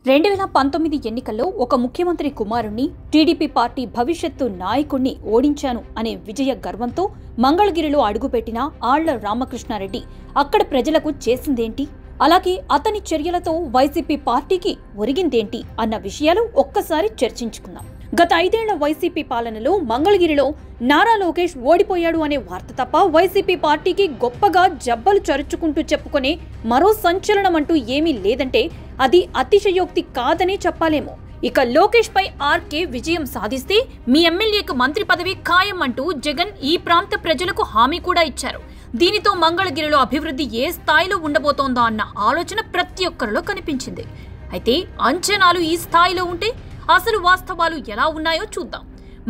2019 ఎన్నికల్లో ఒక ముఖ్యమంత్రి కుమారుణ్ణి టీడీపీ పార్టీ భవిష్యత్తు నాయకుణ్ణి ఓడించాను అనే విజయ గర్వంతో మంగళగిరిలో అడుగుపెట్టిన ఆళ్ల రామకృష్ణారెడ్డి అక్కడ ప్రజలకు చేసిందేంటి, అలాగే అతని చర్యలతో వైసీపీ పార్టీకి ఒరిగిందేంటి అన్న విషయాలు ఒక్కసారి చర్చించుకుందాం. గత 5 ఏళ్ల వైసీపీ పాలనలో మంగళగిరిలో నారా లోకేష్ ఓడిపోయాడు అనే వార్త తప్ప వైసీపీ పార్టీకి గొప్పగా జబ్బలు చరుచుకుంటూ చెప్పుకునే మరో సంచలనం అంటూ ఏమీ లేదంటే అది అతిశయోక్తి కాదనే చెప్పాలేమో. ఇక లోకేష్ పై ఆర్కే విజయం సాధిస్తే మీ ఎమ్మెల్యేకు మంత్రి పదవి ఖాయం అంటూ జగన్ ఈ ప్రాంత ప్రజలకు హామీ కూడా ఇచ్చారు. దీనితో మంగళగిరిలో అభివృద్ధి ఏ స్థాయిలో ఉండబోతోందా అన్న ఆలోచన ప్రతి ఒక్కరిలో కనిపించింది. అయితే అంచనాలు ఈ స్థాయిలో ఉంటే అసలు వాస్తవాలు ఎలా ఉన్నాయో చూద్దాం.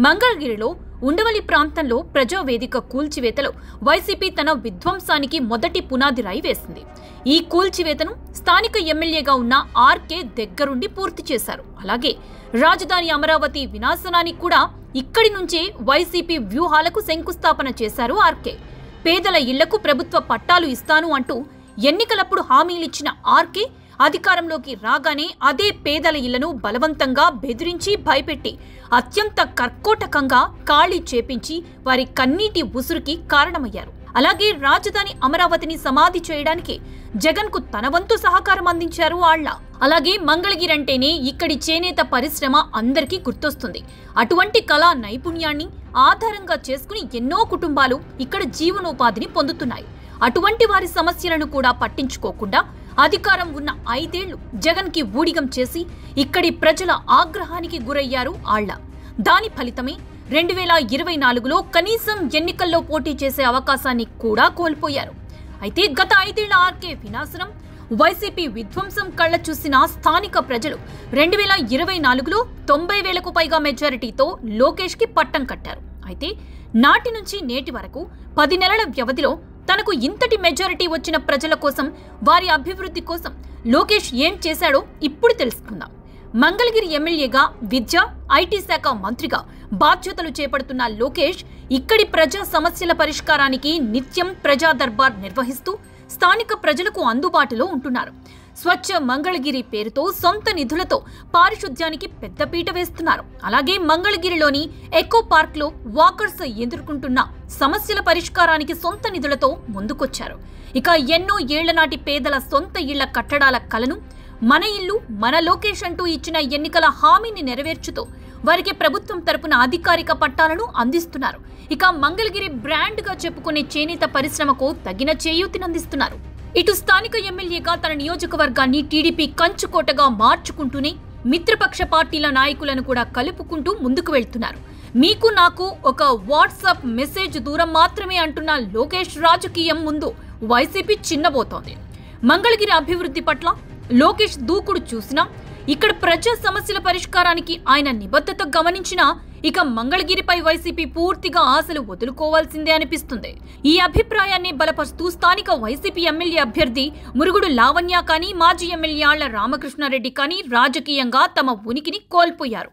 మంగళగిరిలో ఉండవల్లి ప్రాంతంలో ప్రజావేదిక కూల్చివేతలో వైసీపీ తన విధ్వంసానికి మొదటి పునాది రాయి వేసింది. ఈ కూల్చివేతను స్థానిక ఎమ్మెల్యేగా ఉన్న ఆర్కే దగ్గరుండి పూర్తి చేశారు. అలాగే రాజధాని అమరావతి వినాశనానికి కూడా ఇక్కడి నుంచే వైసీపీ వ్యూహాలకు శంకుస్థాపన చేశారు ఆర్కే. పేదల ఇళ్లకు ప్రభుత్వ పట్టాలు ఇస్తాను అంటూ ఎన్నికలప్పుడు హామీలిచ్చిన ఆర్కే అధికారంలోకి రాగానే అదే పేదల ఇళ్లను బలవంతంగా బెదిరించి భయపెట్టి అత్యంత కర్కోటకంగా ఖాళీ చేపించి వారి కన్నీటి ఉసురుకి కారణమయ్యారు. అలాగే రాజధాని అమరావతిని సమాధి చేయడానికి జగన్ కు తన వంతు సహకారం అందించారు ఆళ్ల. అలాగే మంగళగిరి అంటేనే ఇక్కడి చేనేత పరిశ్రమ అందరికీ గుర్తొస్తుంది. అటువంటి కళా నైపుణ్యాన్ని ఆధారంగా చేసుకుని ఎన్నో కుటుంబాలు ఇక్కడ జీవనోపాధిని పొందుతున్నాయి. అటువంటి వారి సమస్యలను కూడా పట్టించుకోకుండా అధికారం ఉన్న 5 ఏళ్లు జగన్ కి ఊడిగం చేసి ఇక్కడి ప్రజల ఆగ్రహానికి గురయ్యారు ఆళ్ల. దాని ఫలితమే 2024లో కనీసం ఎన్నికల్లో పోటీ చేసే అవకాశాన్ని కూడా కోల్పోయారు. అయితే గత 5 ఏళ్ల ఆర్కే వినాశనం, వైసీపీ విధ్వంసం కళ్ల చూసిన స్థానిక ప్రజలు 2024లో 90,000కు పైగా మెజారిటీతో లోకేష్ కి పట్టం కట్టారు. అయితే నాటి నుంచి నేటి వరకు 10 నెలల వ్యవధిలో తనకు ఇంతటి మెజారిటీ వచ్చిన ప్రజల కోసం, వారి అభివృద్ధి కోసం లోకేష్ ఏం చేశాడో ఇప్పుడు తెలుసుకుందాం. మంగళగిరి ఎమ్మెల్యేగా విద్య, ఐటీ శాఖ మంత్రిగా బాధ్యతలు చేపడుతున్న లోకేష్ ఇక్కడి ప్రజా సమస్యల పరిష్కారానికి నిత్యం ప్రజా దర్బార్ నిర్వహిస్తూ స్థానిక ప్రజలకు అందుబాటులో ఉంటున్నారు. స్వచ్ఛ మంగళగిరి పేరుతో సొంత నిధులతో పారిశుద్ధ్యానికి పెద్దపీట వేస్తున్నారు. అలాగే మంగళగిరిలోని ఎకో పార్క్ లో వాకర్స్ ఎదుర్కొంటున్న సమస్యల పరిష్కారానికి సొంత నిధులతో ముందుకొచ్చారు. ఇక ఎన్నో ఏళ్ల నాటి పేదల సొంత ఇళ్ల కట్టడాల కలను మన ఇల్లు మన లోకేష్ అంటూ ఇచ్చిన ఎన్నికల హామీని నెరవేర్చుతూ వారికి ప్రభుత్వం తరపున అధికారిక పట్టాలను అందిస్తున్నారు. ఇక మంగళగిరి బ్రాండ్ గా చెప్పుకునే చేనేత పరిశ్రమకు తగిన చేయూతినందిస్తున్నారు. ఇటు స్థానిక ఎమ్మెల్యేగా తన నియోజకవర్గాన్ని టీడీపీ కంచుకోటగా మార్చుకుంటూనే మిత్రపక్ష పార్టీల నాయకులను కూడా కలుపుకుంటూ ముందుకు వెళ్తున్నారు. మీకు నాకు ఒక వాట్సాప్ మెసేజ్ దూరం మాత్రమే అంటున్న లోకేష్ రాజకీయం ముందు వైసీపీ చిన్నబోతోంది. మంగళగిరి అభివృద్ధి పట్ల లోకేష్ దూకుడు చూసినా, ఇక్కడ ప్రజా సమస్యల పరిష్కారానికి ఆయన నిబద్ధత గమనించినా ఇక మంగళగిరిపై వైసీపీ పూర్తిగా ఆశలు వదులుకోవాల్సిందే అనిపిస్తుంది. ఈ అభిప్రాయాన్ని బలపరుస్తూ స్థానిక వైసీపీ ఎమ్మెల్యే అభ్యర్థి మురుగుడు లావణ్య కానీ, మాజీ ఎమ్మెల్యే ఆళ్ల రామకృష్ణారెడ్డి కానీ రాజకీయంగా తమ ఉనికిని కోల్పోయారు.